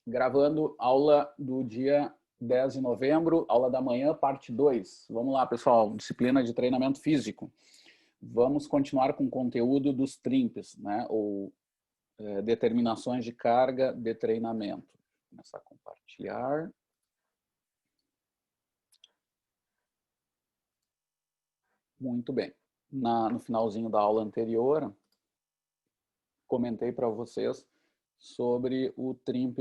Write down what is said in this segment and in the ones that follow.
Gravando aula do dia 10 de novembro, aula da manhã, parte 2. Vamos lá, pessoal, disciplina de treinamento físico. Vamos continuar com o conteúdo dos TRIMPs, né? Ou determinações de carga de treinamento. Vou começar a compartilhar. Muito bem. No finalzinho da aula anterior, comentei para vocês sobre o TRIMP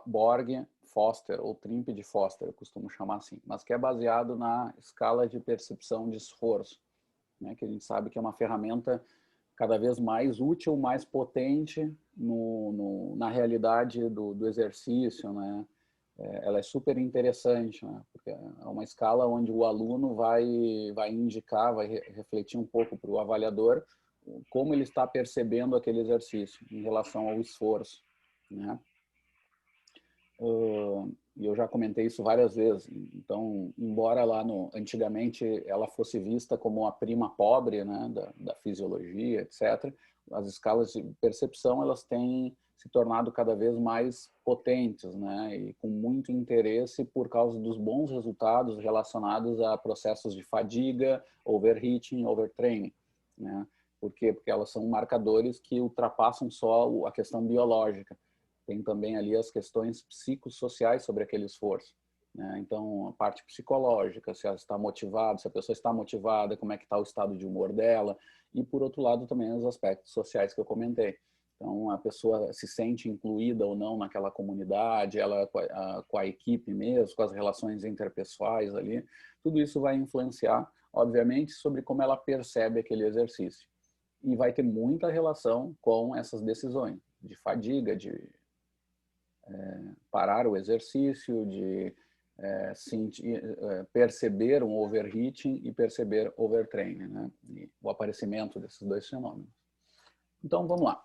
Borg-Foster, ou TRIMP de Foster, eu costumo chamar assim, mas que é baseado na escala de percepção de esforço, né, que a gente sabe que é uma ferramenta cada vez mais útil, mais potente na realidade do exercício, né? Ela é super interessante, né? Porque é uma escala onde o aluno vai indicar, vai refletir um pouco para o avaliador como ele está percebendo aquele exercício em relação ao esforço, né? E eu já comentei isso várias vezes. Então, embora lá antigamente ela fosse vista como a prima pobre, né, da fisiologia, etc., as escalas de percepção elas têm se tornado cada vez mais potentes, né, e com muito interesse por causa dos bons resultados relacionados a processos de fadiga, overheating, overtraining, né? Por quê? Porque elas são marcadores que ultrapassam só a questão biológica. Tem também ali as questões psicossociais sobre aquele esforço, né? Então, a parte psicológica, se ela está motivada, se a pessoa está motivada, como é que está o estado de humor dela, e por outro lado também os aspectos sociais que eu comentei. Então, a pessoa se sente incluída ou não naquela comunidade, ela com a equipe mesmo, com as relações interpessoais ali, tudo isso vai influenciar, obviamente, sobre como ela percebe aquele exercício. E vai ter muita relação com essas decisões de fadiga, de parar o exercício, de perceber um overheating e perceber overtraining, né? E o aparecimento desses dois fenômenos. Então, vamos lá.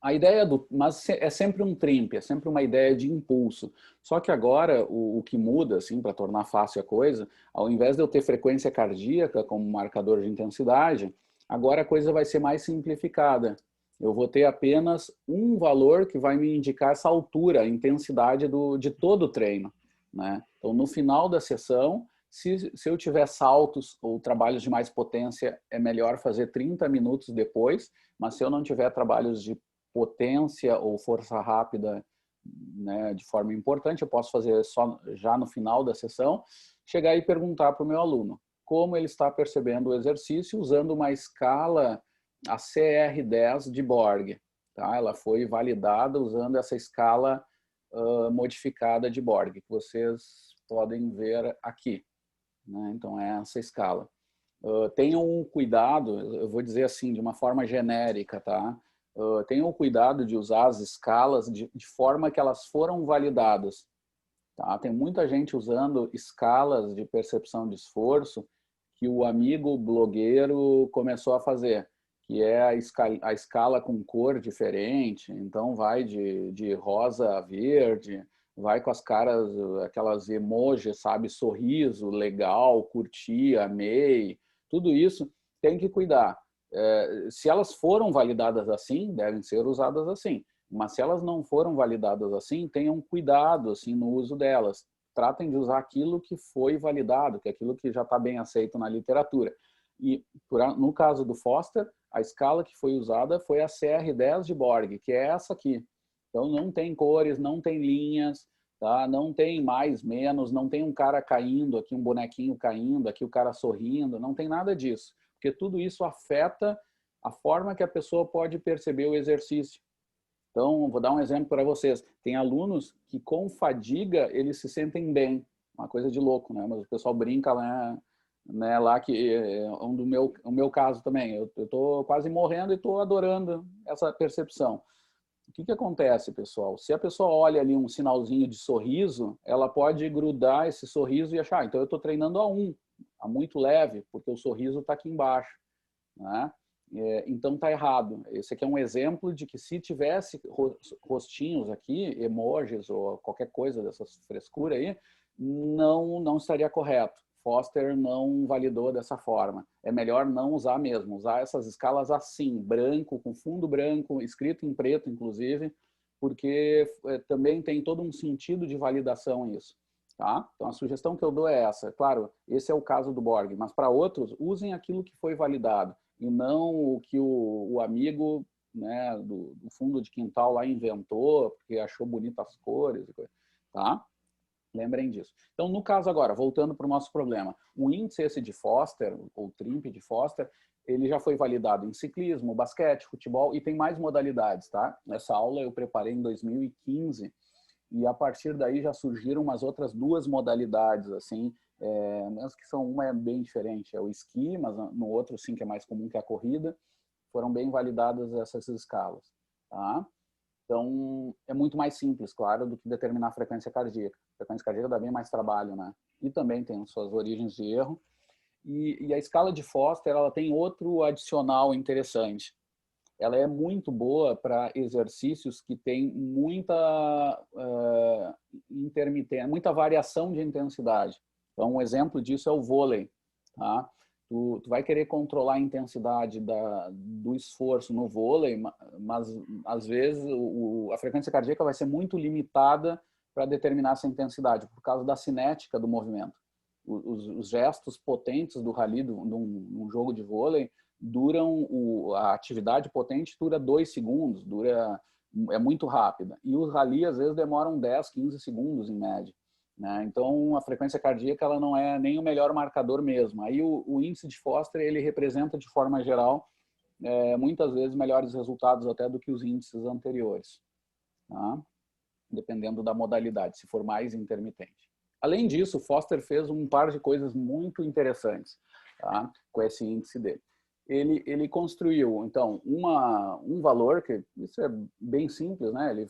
A ideia mas é sempre um TRIMP, é sempre uma ideia de impulso. Só que agora o que muda, assim, para tornar fácil a coisa, ao invés de eu ter frequência cardíaca como marcador de intensidade, agora a coisa vai ser mais simplificada. Eu vou ter apenas um valor que vai me indicar essa altura, a intensidade de todo o treino, né? Então, no final da sessão, se eu tiver saltos ou trabalhos de mais potência, é melhor fazer 30 minutos depois, mas se eu não tiver trabalhos de potência ou força rápida, né, de forma importante, eu posso fazer só já no final da sessão, chegar e perguntar para o meu aluno como ele está percebendo o exercício usando uma escala, a CR10 de Borg. Tá? Ela foi validada usando essa escala modificada de Borg, que vocês podem ver aqui, né? Então, é essa escala. Tenham um cuidado, eu vou dizer assim, de uma forma genérica, tá? Tenham cuidado de usar as escalas de forma que elas foram validadas. Tá? Tem muita gente usando escalas de percepção de esforço que o amigo blogueiro começou a fazer, que é a escala com cor diferente, então vai de rosa a verde, vai com as caras, aquelas emojis, sabe, sorriso, legal, curti, amei, tudo isso tem que cuidar. Se elas foram validadas assim, devem ser usadas assim. Mas se elas não foram validadas assim, tenham cuidado assim no uso delas. Tratem de usar aquilo que foi validado, que é aquilo que já está bem aceito na literatura. E no caso do Foster, a escala que foi usada foi a CR10 de Borg, que é essa aqui. Então não tem cores, não tem linhas, tá? Não tem mais, menos, não tem um cara caindo aqui, um bonequinho caindo, aqui o cara sorrindo, não tem nada disso. Porque tudo isso afeta a forma que a pessoa pode perceber o exercício. Então, vou dar um exemplo para vocês. Tem alunos que com fadiga eles se sentem bem, uma coisa de louco, né? Mas o pessoal brinca lá que é o meu caso também. Eu estou quase morrendo e estou adorando essa percepção. O que acontece, pessoal? Se a pessoa olha ali um sinalzinho de sorriso, ela pode grudar esse sorriso e achar, então eu estou treinando a muito leve, porque o sorriso está aqui embaixo, né? Então tá errado. Esse aqui é um exemplo de que se tivesse rostinhos aqui, emojis ou qualquer coisa dessas frescuras aí, não estaria correto. Foster não validou dessa forma. É melhor não usar mesmo, usar essas escalas assim, branco, com fundo branco, escrito em preto, inclusive, porque também tem todo um sentido de validação isso. Tá? Então, a sugestão que eu dou é essa. Claro, esse é o caso do Borg, mas para outros, usem aquilo que foi validado e não o que o amigo, né, do fundo de quintal lá inventou, porque achou bonitas as cores. Tá? Lembrem disso. Então, no caso agora, voltando para o nosso problema, o índice esse de Foster, ou TRIMP de Foster, ele já foi validado em ciclismo, basquete, futebol e tem mais modalidades, tá? Essa aula eu preparei em 2015 e a partir daí já surgiram umas outras duas modalidades, assim, mesmo que uma é bem diferente, é o esqui, mas no outro sim que é mais comum que a corrida, foram bem validadas essas escalas, tá? Então, é muito mais simples, claro, do que determinar a frequência cardíaca. A frequência cardíaca dá bem mais trabalho, né? E também tem suas origens de erro. E a escala de Foster, ela tem outro adicional interessante. Ela é muito boa para exercícios que têm muita intermitência, muita variação de intensidade. Então, um exemplo disso é o vôlei, tá? Tu vai querer controlar a intensidade do esforço no vôlei, mas às vezes a frequência cardíaca vai ser muito limitada para determinar essa intensidade, por causa da cinética do movimento. Os gestos potentes do rally, num jogo de vôlei, a atividade potente dura 2 segundos, é muito rápida. E o rally, às vezes, demoram 10, 15 segundos em média. Né? Então, a frequência cardíaca ela não é nem o melhor marcador mesmo. Aí o índice de Foster ele representa, de forma geral, muitas vezes melhores resultados até do que os índices anteriores, tá? Dependendo da modalidade, se for mais intermitente. Além disso, Foster fez um par de coisas muito interessantes, tá? Com esse índice dele. Ele construiu, então, um valor, que isso é bem simples, né? Ele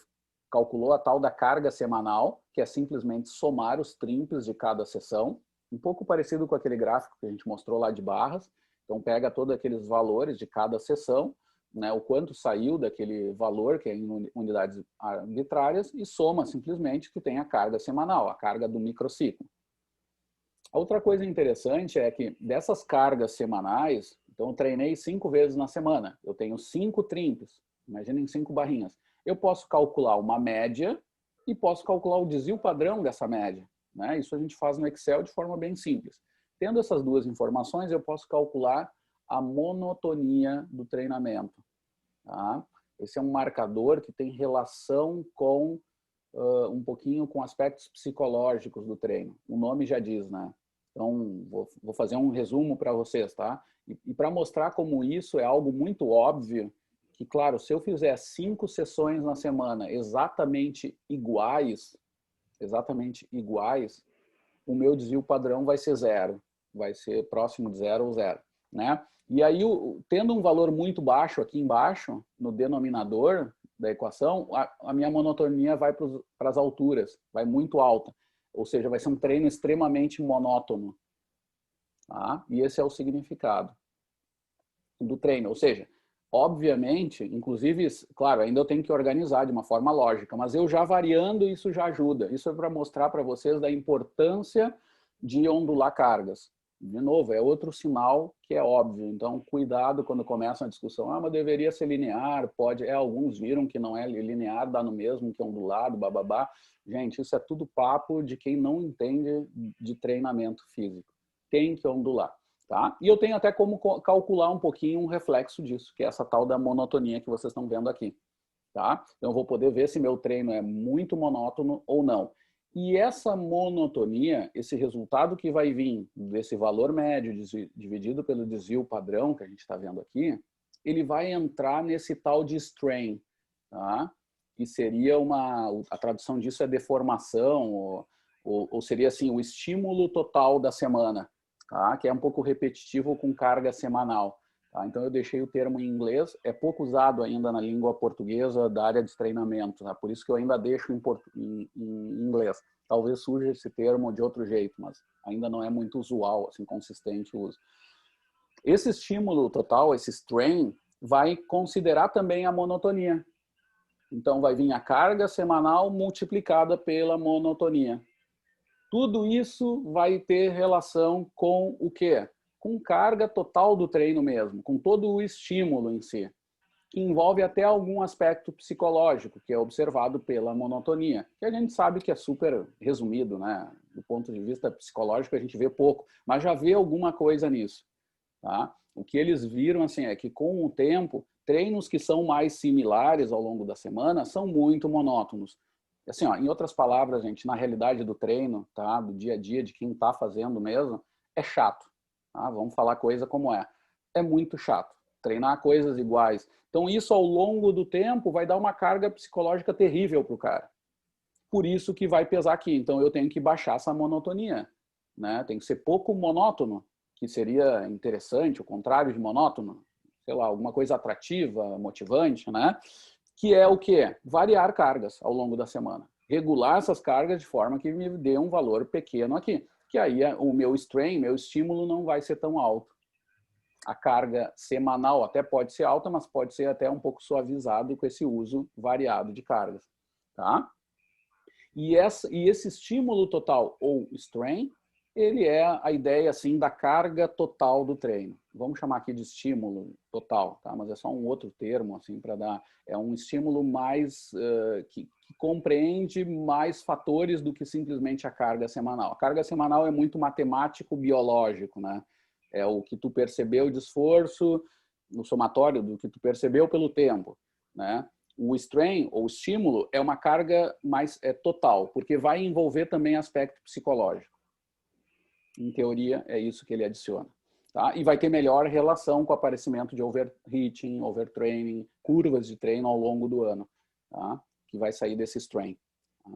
calculou a tal da carga semanal, que é simplesmente somar os TRIMPs de cada sessão, um pouco parecido com aquele gráfico que a gente mostrou lá de barras. Então, pega todos aqueles valores de cada sessão, né, o quanto saiu daquele valor, que é em unidades arbitrárias, e soma simplesmente que tem a carga semanal, a carga do microciclo. A outra coisa interessante é que dessas cargas semanais, então eu treinei 5 vezes na semana, eu tenho 5 TRIMPs, imaginem 5 barrinhas. Eu posso calcular uma média e posso calcular o desvio padrão dessa média, né? Isso a gente faz no Excel de forma bem simples. Tendo essas duas informações, eu posso calcular a monotonia do treinamento. Tá? Esse é um marcador que tem relação com um pouquinho com aspectos psicológicos do treino. O nome já diz, né? Então, vou fazer um resumo para vocês, tá? E para mostrar como isso é algo muito óbvio, que, claro, se eu fizer 5 sessões na semana exatamente iguais, o meu desvio padrão vai ser 0. Vai ser próximo de 0 ou 0, né? E aí, tendo um valor muito baixo aqui embaixo, no denominador da equação, a minha monotonia vai para as alturas, vai muito alta. Ou seja, vai ser um treino extremamente monótono. Tá? E esse é o significado do treino. Ou seja, obviamente, inclusive, claro, ainda eu tenho que organizar de uma forma lógica, mas eu já variando, isso já ajuda. Isso é para mostrar para vocês da importância de ondular cargas. De novo, é outro sinal que é óbvio. Então, cuidado quando começa a discussão. Ah, mas deveria ser linear, pode. Alguns viram que não é linear, dá no mesmo que ondulado, bababá. Gente, isso é tudo papo de quem não entende de treinamento físico. Tem que ondular. Tá? E eu tenho até como calcular um pouquinho um reflexo disso, que é essa tal da monotonia que vocês estão vendo aqui. Tá? Então, eu vou poder ver se meu treino é muito monótono ou não. E essa monotonia, esse resultado que vai vir desse valor médio dividido pelo desvio padrão que a gente está vendo aqui, ele vai entrar nesse tal de strain, tá? Que seria a tradução disso é deformação, ou seria assim, o estímulo total da semana, tá? Que é um pouco repetitivo com carga semanal. Tá? Então eu deixei o termo em inglês, é pouco usado ainda na língua portuguesa da área de treinamento, tá? Por isso que eu ainda deixo em inglês. Talvez surja esse termo de outro jeito, mas ainda não é muito usual, assim, consistente o uso. Esse estímulo total, esse strain, vai considerar também a monotonia. Então vai vir a carga semanal multiplicada pela monotonia. Tudo isso vai ter relação com o quê? Com carga total do treino mesmo, com todo o estímulo em si. que envolve até algum aspecto psicológico, que é observado pela monotonia, que a gente sabe que é super resumido, né? Do ponto de vista psicológico, a gente vê pouco, mas já vê alguma coisa nisso, tá? O que eles viram assim, é que, com o tempo, treinos que são mais similares ao longo da semana são muito monótonos. Assim, ó, em outras palavras, gente, na realidade do treino, tá? Do dia a dia, de quem está fazendo mesmo, é chato. Tá? Vamos falar coisa como é. É muito chato. Treinar coisas iguais. Então, isso ao longo do tempo vai dar uma carga psicológica terrível para o cara. Por isso que vai pesar aqui. Então, eu tenho que baixar essa monotonia, né? Tem que ser pouco monótono, que seria interessante, o contrário de monótono. Sei lá, alguma coisa atrativa, motivante, né? Que é o quê? Variar cargas ao longo da semana. Regular essas cargas de forma que me dê um valor pequeno aqui. Que aí o meu strain, meu estímulo não vai ser tão alto. A carga semanal até pode ser alta, mas pode ser até um pouco suavizado com esse uso variado de cargas, tá? E esse estímulo total, ou strain, ele é a ideia assim da carga total do treino. Vamos chamar aqui de estímulo total, tá? Mas é só um outro termo assim para dar. É um estímulo mais que compreende mais fatores do que simplesmente a carga semanal. A carga semanal é muito matemático biológico, né? É o que tu percebeu de esforço no somatório do que tu percebeu pelo tempo, né? O strain, ou estímulo, é uma carga mais total, porque vai envolver também aspecto psicológico. Em teoria, é isso que ele adiciona. Tá? E vai ter melhor relação com o aparecimento de overheating, overtraining, curvas de treino ao longo do ano, tá? Que vai sair desse strain. Tá?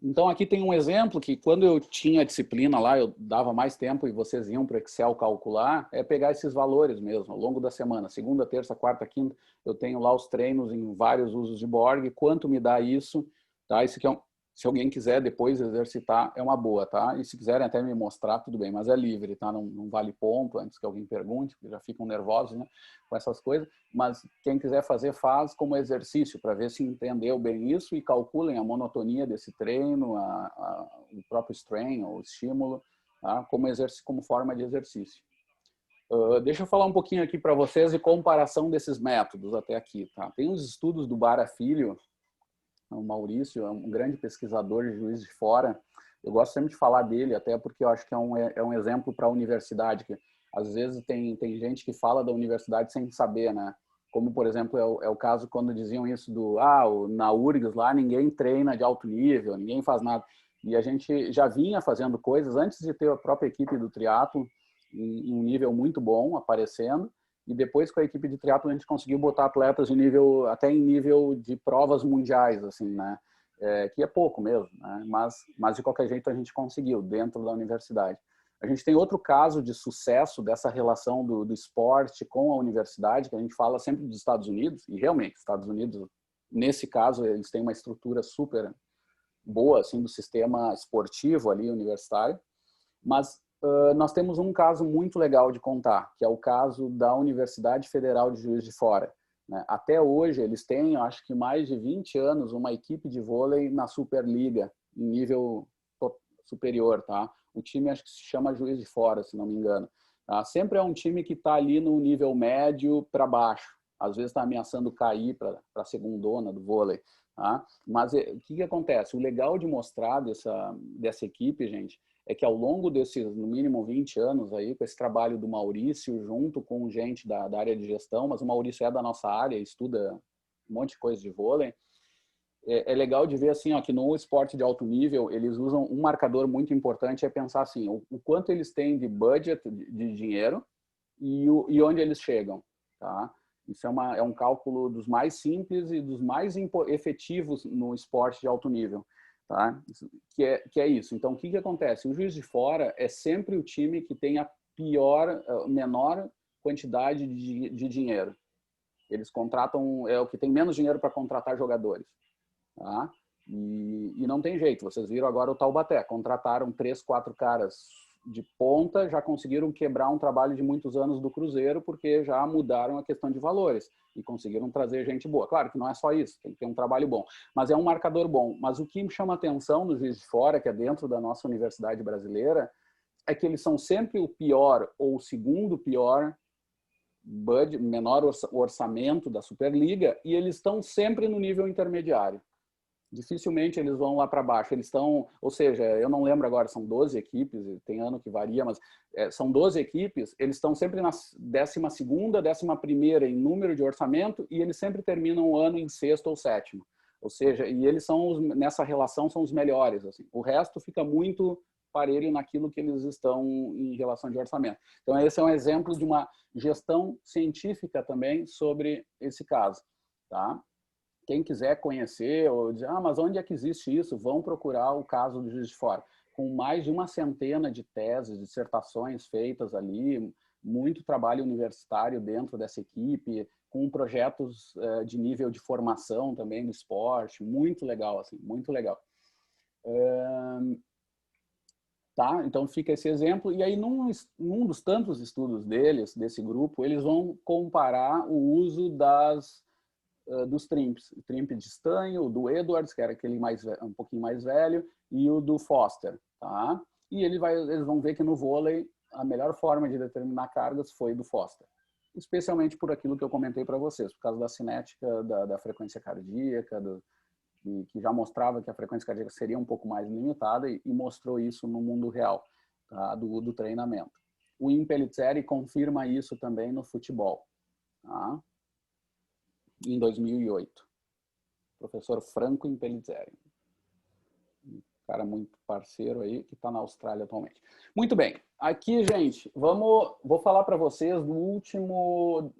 Então, aqui tem um exemplo que, quando eu tinha a disciplina lá, eu dava mais tempo e vocês iam para o Excel calcular, é pegar esses valores mesmo, ao longo da semana. Segunda, terça, quarta, quinta, eu tenho lá os treinos em vários usos de Borg, quanto me dá isso, tá? Isso aqui é se alguém quiser depois exercitar, é uma boa, tá? E se quiserem até me mostrar, tudo bem, mas é livre, tá? Não vale ponto, antes que alguém pergunte, porque já ficam nervosos, né, com essas coisas. Mas quem quiser fazer, faz como exercício, para ver se entendeu bem isso, e calculem a monotonia desse treino, o próprio strain, ou estímulo, tá? Como forma de exercício. Deixa eu falar um pouquinho aqui para vocês de comparação desses métodos até aqui, tá? Tem uns estudos do Bara Filho, o Maurício é um grande pesquisador de Juiz de Fora. Eu gosto sempre de falar dele, até porque eu acho que é um exemplo para a universidade, que às vezes tem gente que fala da universidade sem saber, né? Como, por exemplo, é o caso quando diziam isso na URGS lá ninguém treina de alto nível, ninguém faz nada. E a gente já vinha fazendo coisas antes de ter a própria equipe do triatlo em um nível muito bom aparecendo. E depois, com a equipe de triatlo, a gente conseguiu botar atletas de nível, até em nível de provas mundiais, assim, né? Que é pouco mesmo, né? Mas de qualquer jeito a gente conseguiu, dentro da universidade. A gente tem outro caso de sucesso dessa relação do esporte com a universidade, que a gente fala sempre dos Estados Unidos, e realmente, os Estados Unidos, nesse caso, eles têm uma estrutura super boa, assim, do sistema esportivo ali, universitário, mas nós temos um caso muito legal de contar, que é o caso da Universidade Federal de Juiz de Fora, né? Até hoje, eles têm, acho que mais de 20 anos, uma equipe de vôlei na Superliga, em nível superior, tá? O time acho que se chama Juiz de Fora, se não me engano. Tá? Sempre é um time que está ali no nível médio para baixo. Às vezes está ameaçando cair para a segundona do vôlei. Tá? Mas o que acontece? O legal de mostrar dessa equipe, gente, é que ao longo desses, no mínimo, 20 anos aí, com esse trabalho do Maurício, junto com gente da área de gestão, mas o Maurício é da nossa área, estuda um monte de coisa de vôlei, é legal de ver assim, ó, que no esporte de alto nível, eles usam um marcador muito importante, é pensar assim, o quanto eles têm de budget, de dinheiro, e onde eles chegam. Tá? Isso é um cálculo dos mais simples e dos mais efetivos no esporte de alto nível. Tá? Que é isso. Então, o que acontece? O Juiz de Fora é sempre o time que tem a menor quantidade de dinheiro. Eles contratam, é o que tem menos dinheiro para contratar jogadores. Tá? E não tem jeito. Vocês viram agora o Taubaté. Contrataram 3, 4 caras de ponta, já conseguiram quebrar um trabalho de muitos anos do Cruzeiro, porque já mudaram a questão de valores e conseguiram trazer gente boa. Claro que não é só isso, tem que ter um trabalho bom, mas é um marcador bom. Mas o que me chama atenção no Juiz de Fora, que é dentro da nossa universidade brasileira, é que eles são sempre o pior ou o segundo pior menor orçamento da Superliga, e eles estão sempre no nível intermediário. Dificilmente eles vão lá para baixo. Eles estão, ou seja, eu não lembro agora, são 12 equipes, tem ano que varia, mas são 12 equipes, eles estão sempre na 12ª, 11ª em número de orçamento, e eles sempre terminam o ano em 6º ou 7º. Ou seja, e eles são, nessa relação, são os melhores. Assim. O resto fica muito parelho naquilo que eles estão em relação de orçamento. Então, esse é um exemplo de uma gestão científica também sobre esse caso. Tá? Quem quiser conhecer ou dizer, mas onde é que existe isso? Vão procurar o caso do Juiz de Fora. Com mais de uma centena de teses, dissertações feitas ali, muito trabalho universitário dentro dessa equipe, com projetos de nível de formação também do esporte, muito legal, assim, muito legal. Tá? Então fica esse exemplo, e aí num dos tantos estudos deles, desse grupo, eles vão comparar o uso dos TRIMPs, o TRIMP de estanho, o do Edwards, que era aquele um pouquinho mais velho, e o do Foster. Tá? E eles vão ver que no vôlei a melhor forma de determinar cargas foi do Foster. Especialmente por aquilo que eu comentei para vocês, por causa da cinética, da frequência cardíaca, que já mostrava que a frequência cardíaca seria um pouco mais limitada e mostrou isso no mundo real, tá? do treinamento. O Impellizzeri confirma isso também no futebol, tá? Em 2008. Professor Franco Impellizzeri. Um cara muito parceiro aí, que está na Austrália atualmente. Muito bem. Aqui, gente, vou falar para vocês do último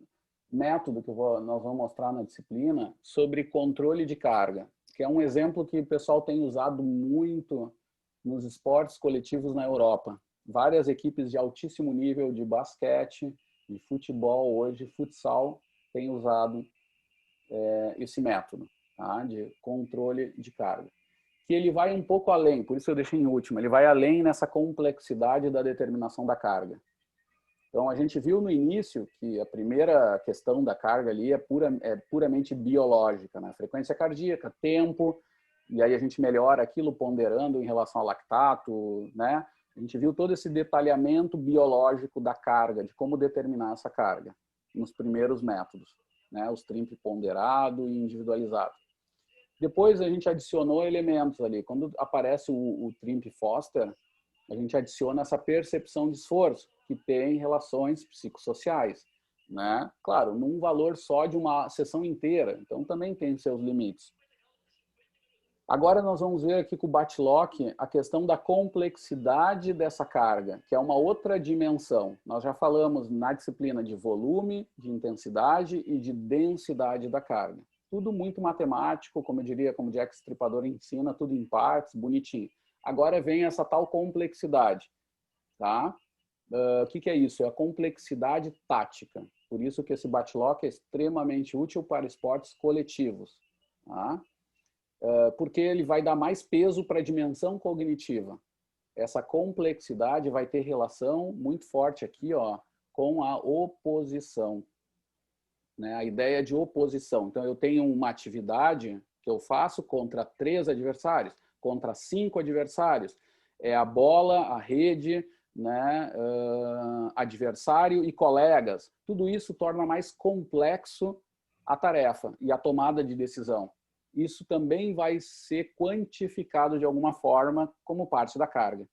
método que nós vamos mostrar na disciplina sobre controle de carga, que é um exemplo que o pessoal tem usado muito nos esportes coletivos na Europa. Várias equipes de altíssimo nível de basquete, de futebol, hoje futsal, têm usado esse método, tá? De controle de carga. Que ele vai um pouco além, por isso eu deixei em último, ele vai além nessa complexidade da determinação da carga. Então, a gente viu no início que a primeira questão da carga ali é puramente biológica, né? Frequência cardíaca, tempo, e aí a gente melhora aquilo ponderando em relação ao lactato, né? A gente viu todo esse detalhamento biológico da carga, de como determinar essa carga, nos primeiros métodos, né? Os TRIMP ponderado e individualizado. Depois a gente adicionou elementos ali. Quando aparece o TRIMP Foster, a gente adiciona essa percepção de esforço, que tem relações psicossociais, né? Claro, num valor só de uma sessão inteira, então também tem seus limites. Agora nós vamos ver aqui com o Batlock a questão da complexidade dessa carga, que é uma outra dimensão. Nós já falamos na disciplina de volume, de intensidade e de densidade da carga. Tudo muito matemático, como eu diria, como Jack Stripador ensina, tudo em partes, bonitinho. Agora vem essa tal complexidade, tá? O que é isso? É a complexidade tática. Por isso que esse Batlock é extremamente útil para esportes coletivos, tá? Porque ele vai dar mais peso para a dimensão cognitiva. Essa complexidade vai ter relação muito forte aqui, ó, com a oposição, né? A ideia de oposição. Então, eu tenho uma atividade que eu faço contra 3 adversários, contra 5 adversários. É a bola, a rede, né? Adversário e colegas. Tudo isso torna mais complexo a tarefa e a tomada de decisão. Isso também vai ser quantificado de alguma forma como parte da carga.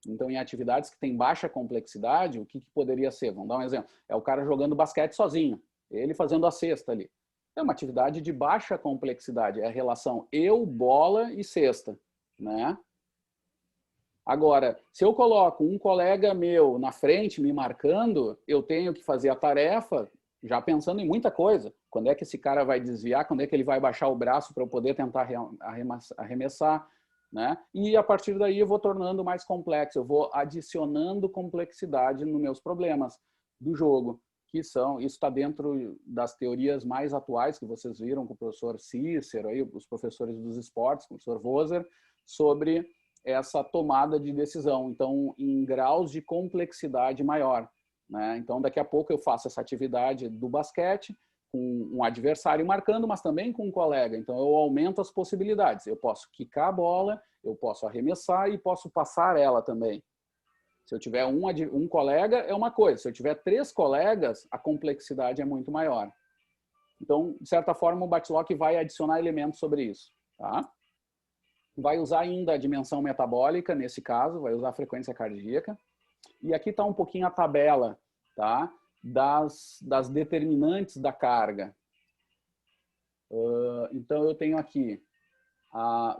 Então, em atividades que têm baixa complexidade, o que poderia ser? Vamos dar um exemplo. É o cara jogando basquete sozinho, ele fazendo a cesta ali. É uma atividade de baixa complexidade, é a relação eu, bola e cesta, né? Agora, se eu coloco um colega meu na frente me marcando, eu tenho que fazer a tarefa já pensando em muita coisa. Quando é que esse cara vai desviar? Quando é que ele vai baixar o braço para eu poder tentar arremessar? Né? E a partir daí eu vou tornando mais complexo, eu vou adicionando complexidade nos meus problemas do jogo, que são, isso está dentro das teorias mais atuais que vocês viram com o professor Cícero, aí, os professores dos esportes, com o professor Voser, sobre essa tomada de decisão, então em graus de complexidade maior. Né? Então daqui a pouco eu faço essa atividade do basquete, com um adversário marcando, mas também com um colega. Então, eu aumento as possibilidades. Eu posso quicar a bola, eu posso arremessar e posso passar ela também. Se eu tiver um colega, é uma coisa. Se eu tiver 3 colegas, a complexidade é muito maior. Então, de certa forma, o Batlock vai adicionar elementos sobre isso. Tá? Vai usar ainda a dimensão metabólica, nesse caso, vai usar a frequência cardíaca. E aqui está um pouquinho a tabela, tá? das determinantes da carga. Então, eu tenho aqui,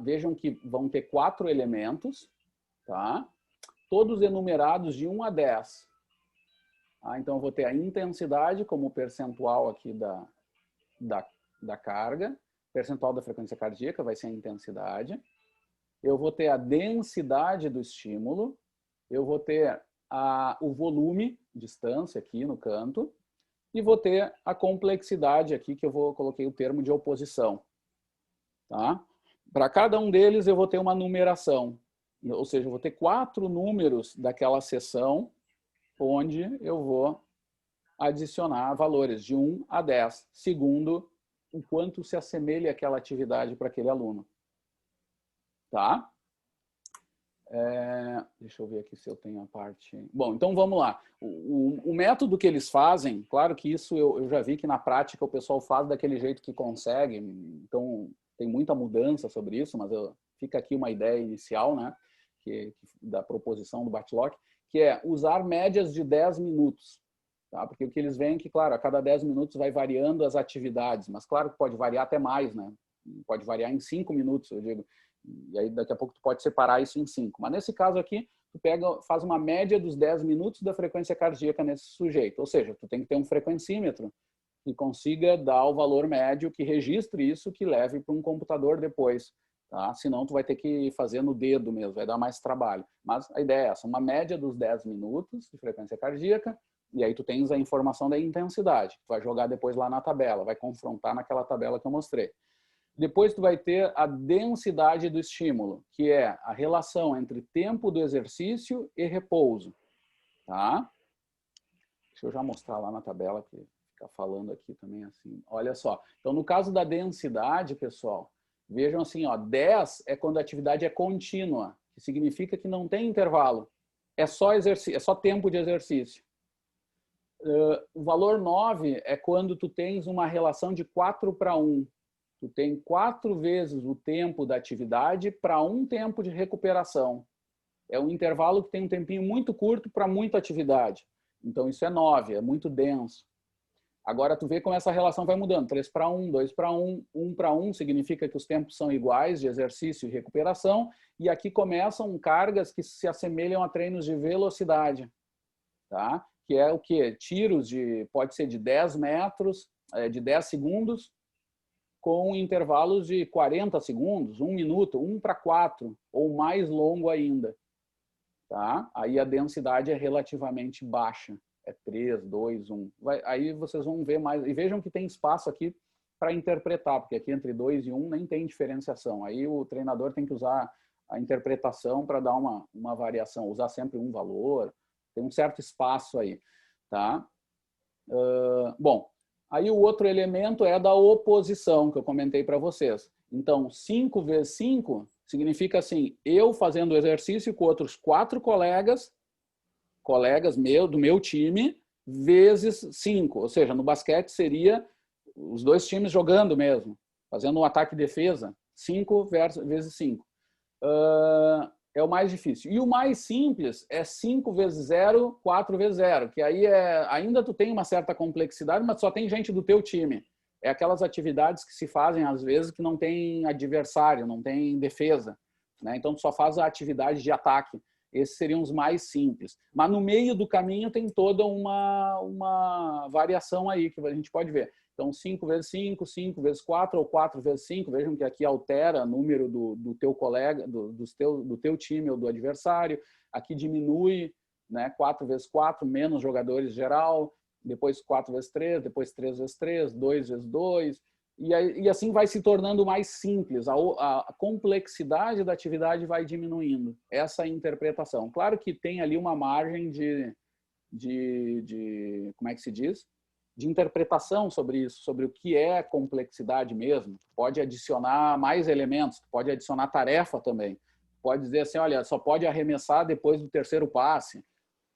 vejam que vão ter 4 elementos, tá? Todos enumerados de 1 a 10. Então, eu vou ter a intensidade como percentual aqui da carga, percentual da frequência cardíaca vai ser a intensidade. Eu vou ter a densidade do estímulo, eu vou ter o volume, distância aqui no canto, e vou ter a complexidade aqui, que coloquei o termo de oposição. Tá? Para cada um deles, eu vou ter uma numeração. Ou seja, eu vou ter 4 números daquela seção onde eu vou adicionar valores de 1 a 10, segundo o quanto se assemelha aquela atividade para aquele aluno. Tá? Deixa eu ver aqui se eu tenho a parte... Bom, então vamos lá. O método que eles fazem, claro que isso eu já vi que na prática o pessoal faz daquele jeito que consegue, então tem muita mudança sobre isso, mas fica aqui uma ideia inicial, né, da proposição do Batlock, que é usar médias de 10 minutos. Tá? Porque o que eles veem é que, claro, a cada 10 minutos vai variando as atividades, mas claro que pode variar até mais, né? Pode variar em 5 minutos, eu digo. E aí daqui a pouco tu pode separar isso em 5. Mas nesse caso aqui, tu faz uma média dos 10 minutos da frequência cardíaca nesse sujeito. Ou seja, tu tem que ter um frequencímetro que consiga dar o valor médio, que registre isso, que leve para um computador depois. Tá? Senão tu vai ter que fazer no dedo mesmo, vai dar mais trabalho. Mas a ideia é essa, uma média dos 10 minutos de frequência cardíaca, e aí tu tens a informação da intensidade. Tu vai jogar depois lá na tabela, vai confrontar naquela tabela que eu mostrei. Depois tu vai ter a densidade do estímulo, que é a relação entre tempo do exercício e repouso. Tá? Deixa eu já mostrar lá na tabela, que fica falando aqui também assim. Olha só. Então, no caso da densidade, pessoal, vejam assim, ó, 10 é quando a atividade é contínua, que significa que não tem intervalo. É só exercício, é só tempo de exercício. O valor 9 é quando tu tens uma relação de 4:1. Tu tem 4 vezes o tempo da atividade para um tempo de recuperação. É um intervalo que tem um tempinho muito curto para muita atividade. Então, isso é 9, é muito denso. Agora, tu vê como essa relação vai mudando. 3:1, 2:1, 1:1 significa que os tempos são iguais de exercício e recuperação. E aqui começam cargas que se assemelham a treinos de velocidade. Tá? Que é o quê? Tiros pode ser de 10 metros, de 10 segundos, com intervalos de 40 segundos, 1 minuto, 1:4, ou mais longo ainda. Tá? Aí a densidade é relativamente baixa. É 3, 2, 1. Aí vocês vão ver mais. E vejam que tem espaço aqui para interpretar, porque aqui entre 2 e 1 nem tem diferenciação. Aí o treinador tem que usar a interpretação para dar uma variação. Usar sempre um valor. Tem um certo espaço aí. Tá? Bom, aí o outro elemento é da oposição, que eu comentei para vocês. Então, 5 vezes 5 significa assim, eu fazendo o exercício com outros 4 colegas do meu time, vezes 5. Ou seja, no basquete seria os 2 times jogando mesmo, fazendo um ataque e defesa. 5 vezes 5. É o mais difícil. E o mais simples é 5 vezes 0, 4 vezes 0, que aí ainda tu tem uma certa complexidade, mas só tem gente do teu time. É aquelas atividades que se fazem, às vezes, que não tem adversário, não tem defesa. Né? Então, tu só faz a atividade de ataque. Esses seriam os mais simples. Mas no meio do caminho tem toda uma variação aí, que a gente pode ver. Então, 5 vezes 5, 5 vezes 4 ou 4 vezes 5. Vejam que aqui altera o número do teu colega, do teu time ou do adversário. Aqui diminui, né, 4 vezes 4, menos jogadores geral. Depois 4 vezes 3, depois 3 vezes 3, 2 vezes 2. E assim vai se tornando mais simples. A complexidade da atividade vai diminuindo. Essa é a interpretação. Claro que tem ali uma margem como é que se diz? De interpretação sobre isso, sobre o que é complexidade mesmo. Pode adicionar mais elementos, pode adicionar tarefa também. Pode dizer assim, olha, só pode arremessar depois do 3º passe.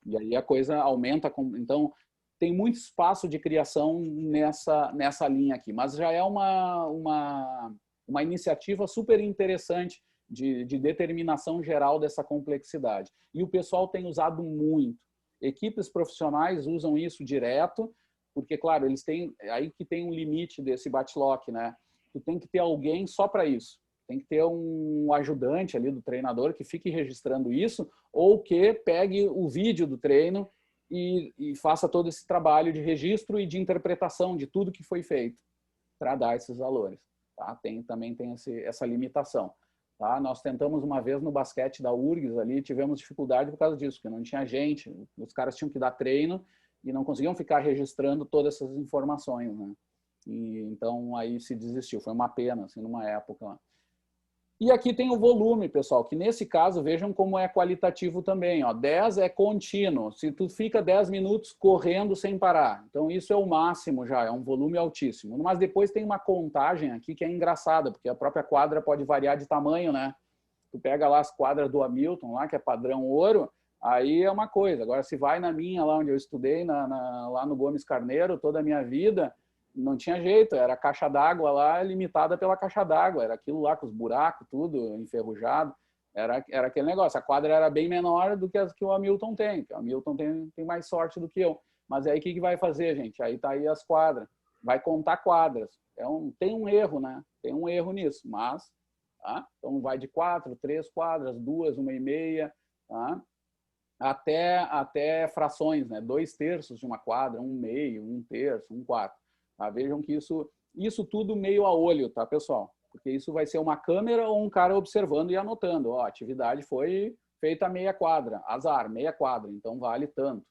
E aí a coisa aumenta. Então, tem muito espaço de criação nessa linha aqui. Mas já é uma iniciativa super interessante de determinação geral dessa complexidade. E o pessoal tem usado muito. Equipes profissionais usam isso direto, porque, claro, eles têm aí que tem um limite desse bate-lock, né? Tu tem que ter alguém só para isso. Tem que ter um ajudante ali do treinador que fique registrando isso, ou que pegue o vídeo do treino e faça todo esse trabalho de registro e de interpretação de tudo que foi feito para dar esses valores. Tá? Também tem essa limitação. Tá? Nós tentamos uma vez no basquete da URGS ali, tivemos dificuldade por causa disso, porque não tinha gente, os caras tinham que dar treino e não conseguiam ficar registrando todas essas informações, né? E, então aí se desistiu, foi uma pena, assim, numa época lá. E aqui tem o volume, pessoal, que nesse caso, vejam como é qualitativo também. Ó, 10 é contínuo, se tu fica 10 minutos correndo sem parar. Então, isso é o máximo já, é um volume altíssimo. Mas depois tem uma contagem aqui que é engraçada, porque a própria quadra pode variar de tamanho, né? Tu pega lá as quadras do Hamilton, lá, que é padrão ouro, aí é uma coisa. Agora, se vai na minha, lá onde eu estudei, lá no Gomes Carneiro, toda a minha vida, não tinha jeito, era a caixa d'água lá, limitada pela caixa d'água, era aquilo lá com os buracos, tudo enferrujado, era aquele negócio. A quadra era bem menor do que as que o Hamilton tem, o Hamilton tem mais sorte do que eu. Mas aí o que vai fazer, gente? Aí tá aí as quadras, vai contar quadras. Tem um erro, né? Tem um erro nisso, mas, tá? Então vai de 4, 3 quadras, 2, 1,5, tá? Até frações, né? 2/3 de uma quadra, 1/2, 1/3, 1/4. Tá? Vejam que isso tudo meio a olho, tá, pessoal? Porque isso vai ser uma câmera ou um cara observando e anotando. Ó, a atividade foi feita meia quadra, azar, meia quadra, então vale tanto.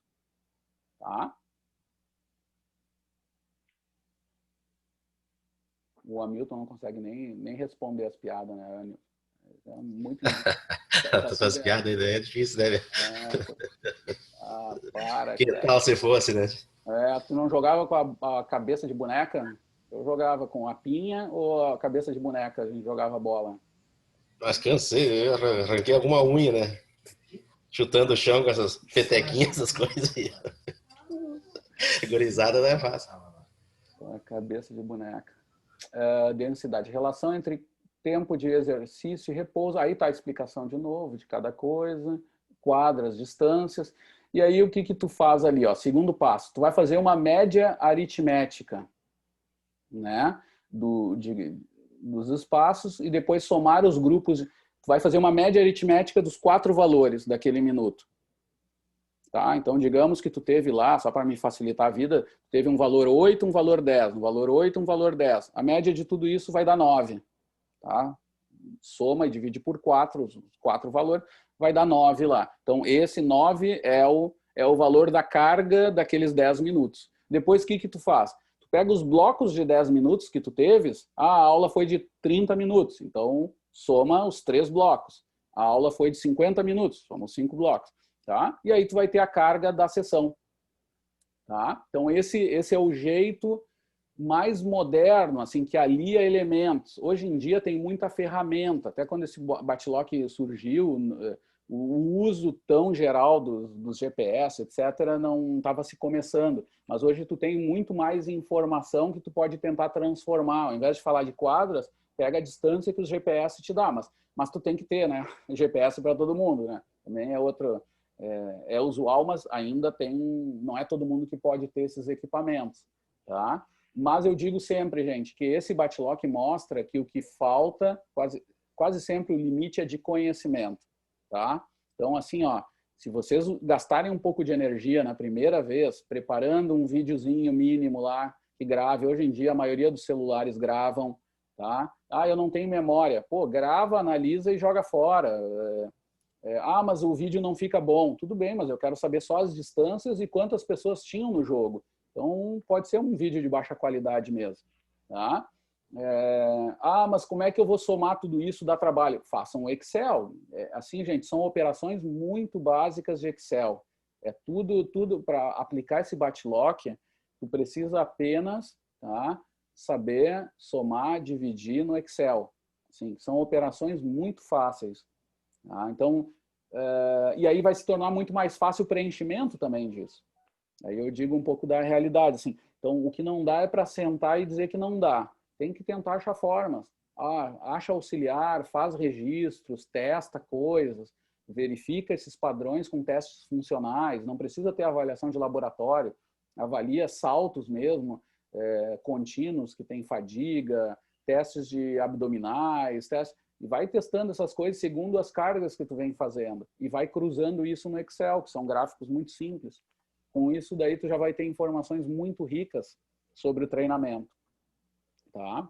Tá? O Hamilton não consegue nem responder as piadas, né, Hamilton? É muito... Essas piadas aí é difícil, né? Para, Que cara. tal se fosse, né? Tu não jogava com a cabeça de boneca? Eu jogava com a pinha ou a cabeça de boneca? A gente jogava bola. Mas cansei, eu arranquei alguma unha, né? Chutando o chão com essas petequinhas, essas coisas aí. Gurizada não é fácil. A cabeça de boneca. Densidade. Relação entre tempo de exercício e repouso. Aí está a explicação de novo de cada coisa. Quadras, distâncias. E aí o que tu faz ali? Ó? Segundo passo. Tu vai fazer uma média aritmética, né? Dos espaços e depois somar os grupos. Tu vai fazer uma média aritmética dos 4 valores daquele minuto. Tá? Então, digamos que tu teve lá, só para me facilitar a vida, teve um valor 8, um valor 10, um valor 8, um valor 10. A média de tudo isso vai dar 9. Tá? Soma e divide por 4, os 4 valores, vai dar 9 lá. Então, esse 9 é o valor da carga daqueles 10 minutos. Depois, o que tu faz? Tu pega os blocos de 10 minutos que tu teves, a aula foi de 30 minutos, então soma os 3 blocos. A aula foi de 50 minutos, soma os 5 blocos. Tá? E aí tu vai ter a carga da sessão. Tá? Então esse é o jeito mais moderno, assim, que alia elementos. Hoje em dia tem muita ferramenta, até quando esse bate-lock surgiu, o uso tão geral dos GPS, etc., não estava se começando. Mas hoje tu tem muito mais informação que tu pode tentar transformar. Ao invés de falar de quadras, pega a distância que os GPS te dá, mas tu tem que ter, né? GPS para todo mundo, né? Também é outro... É usual, mas ainda não é todo mundo que pode ter esses equipamentos, tá? Mas eu digo sempre, gente, que esse bate-lock mostra que o que falta, quase sempre o limite é de conhecimento, tá? Então, assim, ó, se vocês gastarem um pouco de energia na primeira vez, preparando um videozinho mínimo lá, que grave, hoje em dia a maioria dos celulares gravam, tá? Eu não tenho memória. Pô, grava, analisa e joga fora. Mas o vídeo não fica bom. Tudo bem, mas eu quero saber só as distâncias e quantas pessoas tinham no jogo. Então, pode ser um vídeo de baixa qualidade mesmo. Tá? Mas como é que eu vou somar tudo isso? Dá trabalho? Façam um Excel. Assim, gente, são operações muito básicas de Excel. É tudo para aplicar esse bate-lock, tu precisa apenas, tá, saber somar, dividir no Excel. Assim, são operações muito fáceis. Tá? Então, E aí vai se tornar muito mais fácil o preenchimento também disso. Aí eu digo um pouco da realidade, assim. Então, o que não dá é para sentar e dizer que não dá. Tem que tentar achar formas. Acha auxiliar, faz registros, testa coisas, verifica esses padrões com testes funcionais. Não precisa ter avaliação de laboratório. Avalia saltos mesmo, contínuos que tem fadiga, testes de abdominais, testes, e vai testando essas coisas segundo as cargas que tu vem fazendo. E vai cruzando isso no Excel, que são gráficos muito simples. Com isso, daí tu já vai ter informações muito ricas sobre o treinamento. Tá?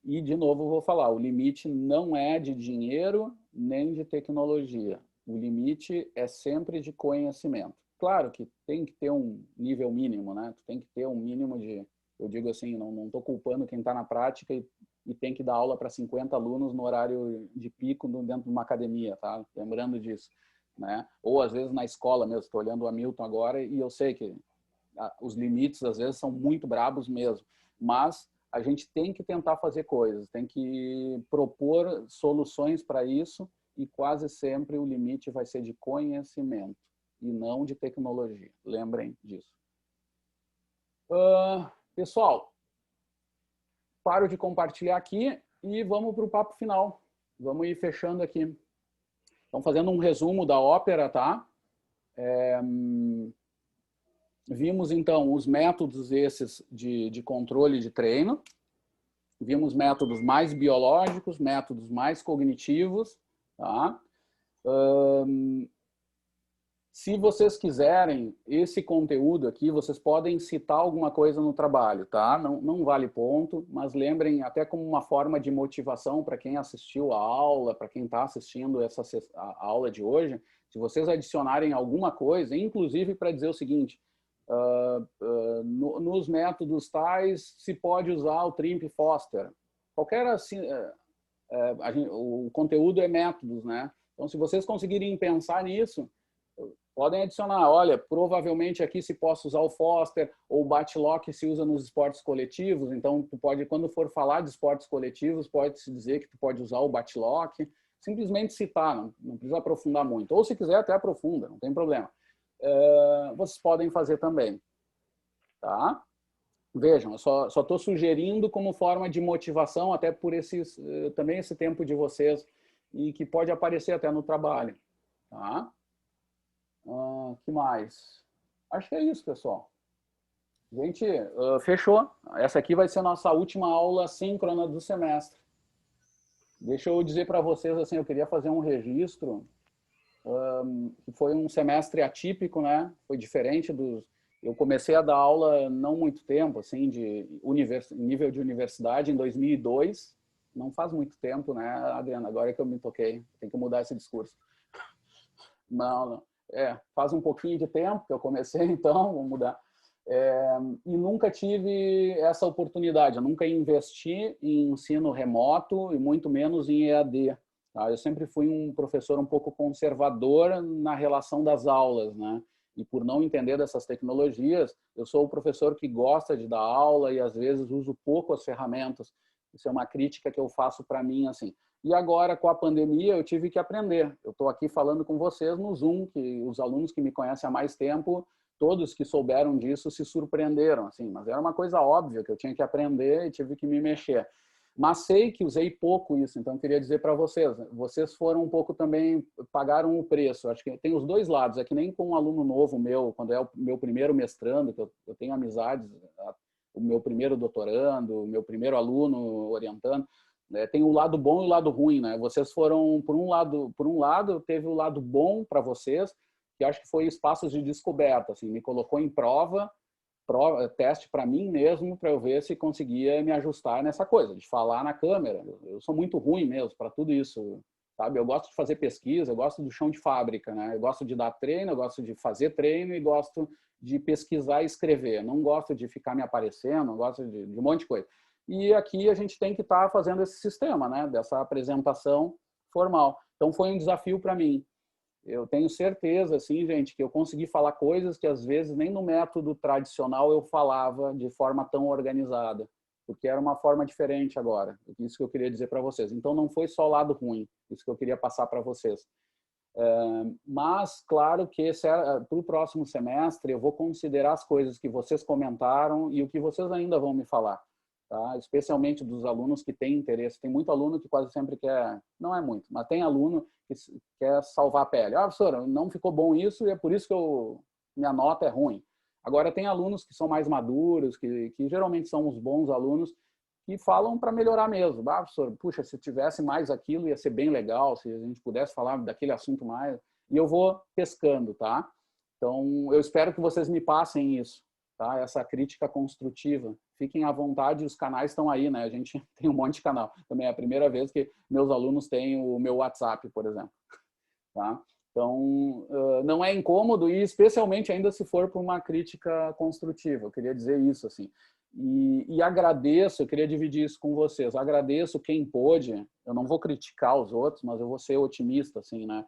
E, de novo, vou falar, o limite não é de dinheiro nem de tecnologia. O limite é sempre de conhecimento. Claro que tem que ter um nível mínimo, né? Tu tem que ter um mínimo de... Eu digo assim, não estou culpando quem está na prática e tem que dar aula para 50 alunos no horário de pico dentro de uma academia, tá? Lembrando disso. Né? Ou às vezes na escola mesmo, estou olhando o Hamilton agora e eu sei que os limites às vezes são muito brabos mesmo, mas a gente tem que tentar fazer coisas, tem que propor soluções para isso e quase sempre o limite vai ser de conhecimento e não de tecnologia. Lembrem disso. Pessoal, paro de compartilhar aqui e vamos para o papo final. Vamos ir fechando aqui. Então, fazendo um resumo da ópera, tá? Vimos, então, os métodos esses de controle de treino. Vimos métodos mais biológicos, métodos mais cognitivos, tá? Se vocês quiserem esse conteúdo aqui, vocês podem citar alguma coisa no trabalho, tá? Não vale ponto, mas lembrem até como uma forma de motivação para quem assistiu a aula, para quem está assistindo a aula de hoje, se vocês adicionarem alguma coisa, inclusive para dizer o seguinte, nos métodos tais se pode usar o Trimpe Foster. Qualquer assim, o conteúdo é métodos, né? Então, se vocês conseguirem pensar nisso, podem adicionar, olha, provavelmente aqui se possa usar o Foster ou o Batlock se usa nos esportes coletivos, então tu pode, quando for falar de esportes coletivos, pode-se dizer que tu pode usar o Batlock, simplesmente citar, não precisa aprofundar muito, ou se quiser até aprofunda, não tem problema. Vocês podem fazer também, tá? Vejam, eu só estou sugerindo como forma de motivação, até por também esse tempo de vocês, e que pode aparecer até no trabalho, tá? Que mais? Acho que é isso, pessoal. Gente, fechou. Essa aqui vai ser a nossa última aula síncrona do semestre. Deixa eu dizer para vocês, assim, eu queria fazer um registro. Foi um semestre atípico, né? Foi diferente dos... Eu comecei a dar aula não muito tempo, assim, de nível de universidade, em 2002. Não faz muito tempo, né, Adriana? Agora é que eu me toquei. Tem que mudar esse discurso. Não. Faz um pouquinho de tempo que eu comecei, então, vou mudar. E nunca tive essa oportunidade, eu nunca investi em ensino remoto e muito menos em EAD. Tá? Eu sempre fui um professor um pouco conservador na relação das aulas, né? E por não entender dessas tecnologias, eu sou o professor que gosta de dar aula e às vezes uso pouco as ferramentas. Isso é uma crítica que eu faço para mim, assim. E agora, com a pandemia, eu tive que aprender. Eu estou aqui falando com vocês no Zoom, que os alunos que me conhecem há mais tempo, todos que souberam disso se surpreenderam, assim. Mas era uma coisa óbvia que eu tinha que aprender e tive que me mexer. Mas sei que usei pouco isso, então eu queria dizer para vocês, vocês foram um pouco também, pagaram o preço. Acho que tem os dois lados, é que nem com um aluno novo meu, quando é o meu primeiro mestrando, que eu tenho amizades, o meu primeiro doutorando, o meu primeiro aluno orientando, tem o lado bom e o lado ruim, né? Vocês foram, por um lado teve o lado bom para vocês, que acho que foi espaços de descoberta, assim, me colocou em prova, teste para mim mesmo, para eu ver se conseguia me ajustar nessa coisa, de falar na câmera. Eu sou muito ruim mesmo para tudo isso, sabe? Eu gosto de fazer pesquisa, eu gosto do chão de fábrica, né? Eu gosto de dar treino, eu gosto de fazer treino e gosto de pesquisar e escrever. Não gosto de ficar me aparecendo, não gosto de um monte de coisa. E aqui a gente tem que estar fazendo esse sistema, né? Dessa apresentação formal. Então foi um desafio para mim. Eu tenho certeza, assim, gente, que eu consegui falar coisas que às vezes nem no método tradicional eu falava de forma tão organizada, porque era uma forma diferente agora. Isso que eu queria dizer para vocês. Então não foi só o lado ruim, isso que eu queria passar para vocês. Mas, claro que para o próximo semestre eu vou considerar as coisas que vocês comentaram e o que vocês ainda vão me falar, tá? Especialmente dos alunos que têm interesse. Tem muito aluno que quase sempre quer, não é muito, mas tem aluno que quer salvar a pele. Professora, não ficou bom isso e é por isso que minha nota é ruim. Agora, tem alunos que são mais maduros, que geralmente são os bons alunos, que falam para melhorar mesmo. Professor, puxa, se tivesse mais aquilo ia ser bem legal, se a gente pudesse falar daquele assunto mais. E eu vou pescando, tá? Então, eu espero que vocês me passem isso, tá? Essa crítica construtiva. Fiquem à vontade, os canais estão aí, né? A gente tem um monte de canal. Também é a primeira vez que meus alunos têm o meu WhatsApp, por exemplo, tá? Então, não é incômodo e especialmente ainda se for por uma crítica construtiva. Eu queria dizer isso, assim. E agradeço, eu queria dividir isso com vocês. Agradeço quem pôde. Eu não vou criticar os outros, mas eu vou ser otimista, assim, né?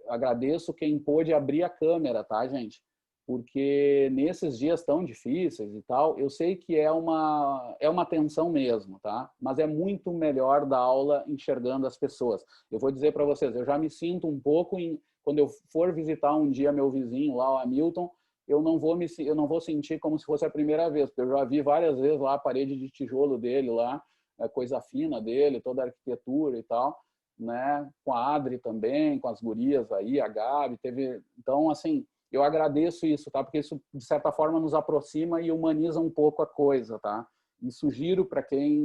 Agradeço quem pôde abrir a câmera, tá, gente? Porque nesses dias tão difíceis e tal, eu sei que é uma tensão mesmo, tá? Mas é muito melhor dar aula enxergando as pessoas. Eu vou dizer para vocês, eu já me sinto um pouco quando eu for visitar um dia meu vizinho lá, o Hamilton, eu não vou sentir como se fosse a primeira vez, porque eu já vi várias vezes lá a parede de tijolo dele lá, a coisa fina dele, toda a arquitetura e tal, né? Com a Adri também, com as gurias aí, a Gabi, então assim, eu agradeço isso, tá? Porque isso de certa forma nos aproxima e humaniza um pouco a coisa, tá? E sugiro para quem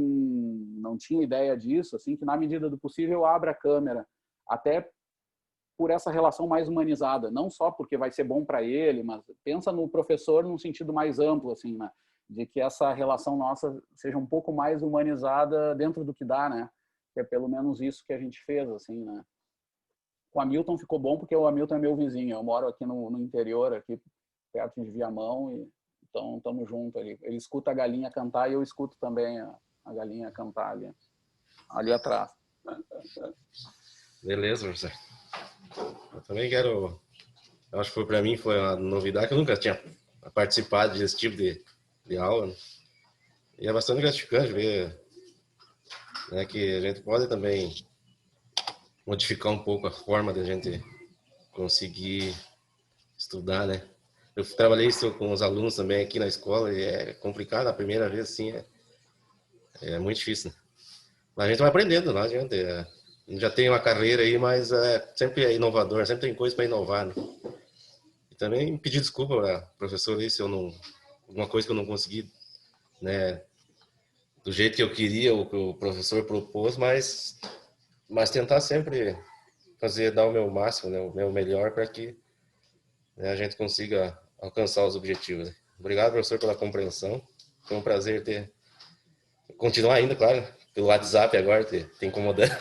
não tinha ideia disso, assim, que na medida do possível abra a câmera, até por essa relação mais humanizada, não só porque vai ser bom para ele, mas pensa no professor num sentido mais amplo, assim, né? De que essa relação nossa seja um pouco mais humanizada dentro do que dá, né? Que é pelo menos isso que a gente fez, assim, né? Com o Hamilton ficou bom porque o Hamilton é meu vizinho, eu moro aqui no interior, aqui perto de Viamão, e então estamos juntos ali. Ele escuta a galinha cantar e eu escuto também a galinha cantar ali atrás. Beleza, professor. Eu também quero. Eu acho que para mim foi uma novidade que eu nunca tinha participado desse tipo de aula, né? E é bastante gratificante ver, né, que a gente pode também modificar um pouco a forma da gente conseguir estudar, né? Eu trabalhei isso com os alunos também aqui na escola e é complicado a primeira vez, assim, é muito difícil, né? Mas a gente vai aprendendo, não adianta. Já tem uma carreira aí, mas sempre é inovador, sempre tem coisa para inovar, né? E também pedir desculpa para professor aí se eu não, alguma coisa que eu não consegui, né, do jeito que eu queria, o que o professor propôs, mas tentar sempre dar o meu máximo, né, o meu melhor para que, né, a gente consiga alcançar os objetivos, né? Obrigado, professor, pela compreensão. Foi um prazer continuar ainda, claro, pelo WhatsApp agora, te incomodando.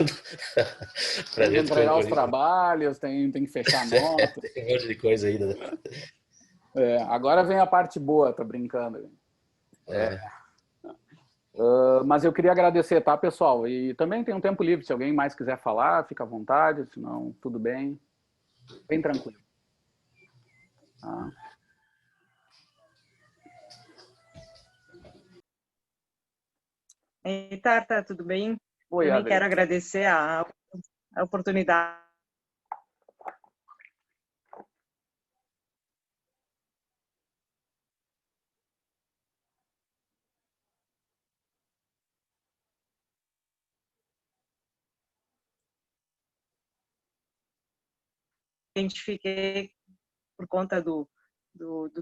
Tem que entregar os trabalhos, tem que fechar a nota. Tem um monte de coisa ainda, né? Agora vem a parte boa, tô brincando. Mas eu queria agradecer, tá, pessoal? E também tem um tempo livre, se alguém mais quiser falar, fica à vontade, senão tudo bem. Bem tranquilo. Tá? Tarta, tudo bem? Oi, também Adri. quero agradecer a oportunidade. Identifiquei por conta do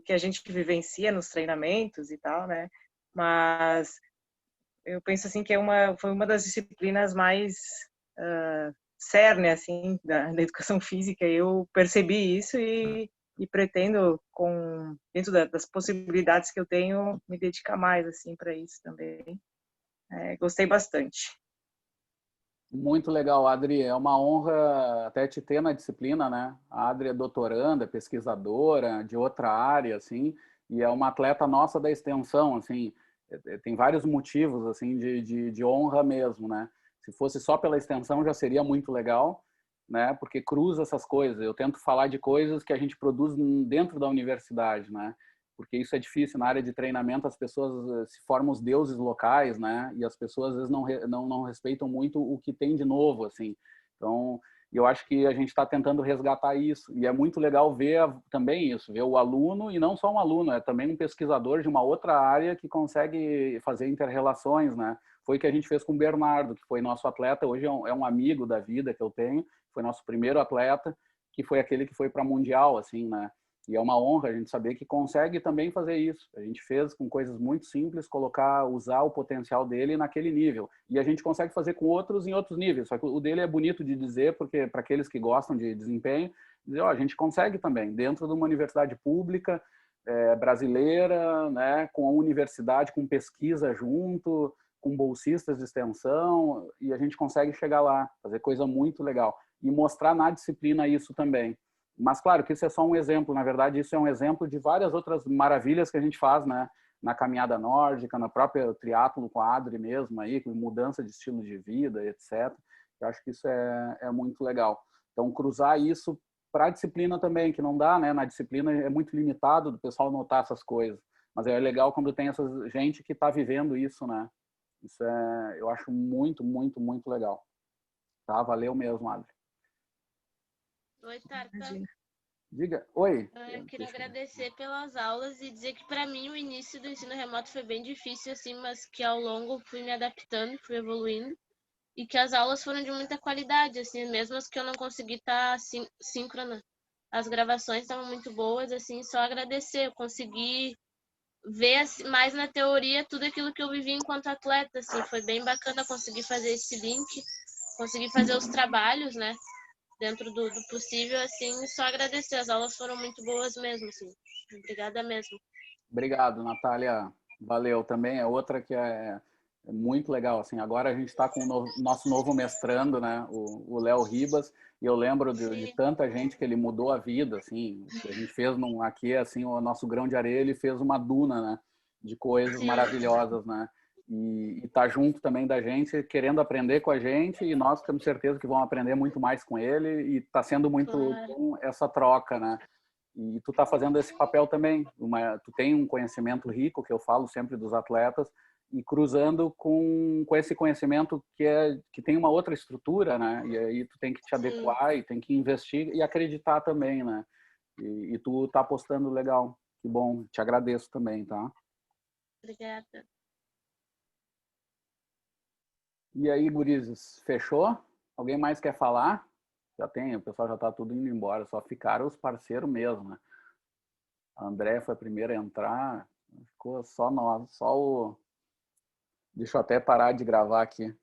que a gente vivencia nos treinamentos e tal, né? Mas eu penso assim que foi uma das disciplinas mais cerne assim da educação física. Eu percebi isso e pretendo, dentro das possibilidades que eu tenho, me dedicar mais assim para isso também. Gostei bastante. Muito legal, Adri. É uma honra até te ter na disciplina, né? A Adri é doutoranda, é pesquisadora de outra área, assim, e é uma atleta nossa da extensão, assim. Tem vários motivos, assim, de honra mesmo, né? Se fosse só pela extensão já seria muito legal, né? Porque cruza essas coisas. Eu tento falar de coisas que a gente produz dentro da universidade, né? Porque isso é difícil. Na área de treinamento, as pessoas se formam os deuses locais, né? E as pessoas, às vezes, não respeitam muito o que tem de novo, assim. Então, E eu acho que a gente está tentando resgatar isso. E é muito legal ver também isso, ver o aluno, e não só um aluno, é também um pesquisador de uma outra área que consegue fazer inter-relações, né? Foi o que a gente fez com o Bernardo, que foi nosso atleta, hoje é um amigo da vida que eu tenho, foi nosso primeiro atleta, que foi aquele que foi para Mundial, assim, né? E é uma honra a gente saber que consegue também fazer isso. A gente fez com coisas muito simples, usar o potencial dele naquele nível. E a gente consegue fazer com outros em outros níveis. Só que o dele é bonito de dizer, porque para aqueles que gostam de desempenho, dizer, ó, a gente consegue também, dentro de uma universidade pública, brasileira, né, com a universidade, com pesquisa junto, com bolsistas de extensão, e a gente consegue chegar lá, fazer coisa muito legal. E mostrar na disciplina isso também. Mas, claro, que isso é só um exemplo. Na verdade, isso é um exemplo de várias outras maravilhas que a gente faz, né? Na caminhada nórdica, na própria triatlo com a Adri mesmo, aí, com mudança de estilo de vida, etc. Eu acho que isso é muito legal. Então, cruzar isso para a disciplina também, que não dá, né? Na disciplina é muito limitado do pessoal notar essas coisas. Mas é legal quando tem essa gente que está vivendo isso, né? Isso eu acho muito, muito, muito legal. Tá? Valeu mesmo, Adri. Oi, Tarta. Diga. Oi. Eu queria agradecer pelas aulas e dizer que para mim o início do ensino remoto foi bem difícil, assim, mas que ao longo fui me adaptando, fui evoluindo e que as aulas foram de muita qualidade, assim, mesmo as que eu não consegui estar síncrona. As gravações estavam muito boas, assim, só agradecer. Eu consegui ver mais na teoria tudo aquilo que eu vivi enquanto atleta, assim, foi bem bacana conseguir fazer esse link, conseguir fazer os trabalhos, né? Dentro do possível, assim, só agradecer. As aulas foram muito boas mesmo, assim. Obrigada mesmo. Obrigado, Natália. Valeu. Também é outra que é muito legal. Assim, agora a gente está com o nosso novo mestrando, né? O Léo Ribas. E eu lembro de tanta gente que ele mudou a vida, assim. A gente fez aqui, assim, o nosso grão de areia, ele fez uma duna, né? De coisas maravilhosas, né? E tá junto também da gente, querendo aprender com a gente, e nós temos certeza que vão aprender muito mais com ele, e está sendo muito bom essa troca, né? E tu tá fazendo esse papel também. Tu tem um conhecimento rico, que eu falo sempre dos atletas, e cruzando com esse conhecimento que tem uma outra estrutura, né? E aí tu tem que te adequar e tem que investir e acreditar também, né? E tu tá apostando legal. Que bom. Te agradeço também, tá? Obrigada. E aí, gurizes, fechou? Alguém mais quer falar? Já tem, o pessoal já tá tudo indo embora, só ficaram os parceiros mesmo, né? A André foi a primeira a entrar, ficou só nós, só o... Deixa eu até parar de gravar aqui.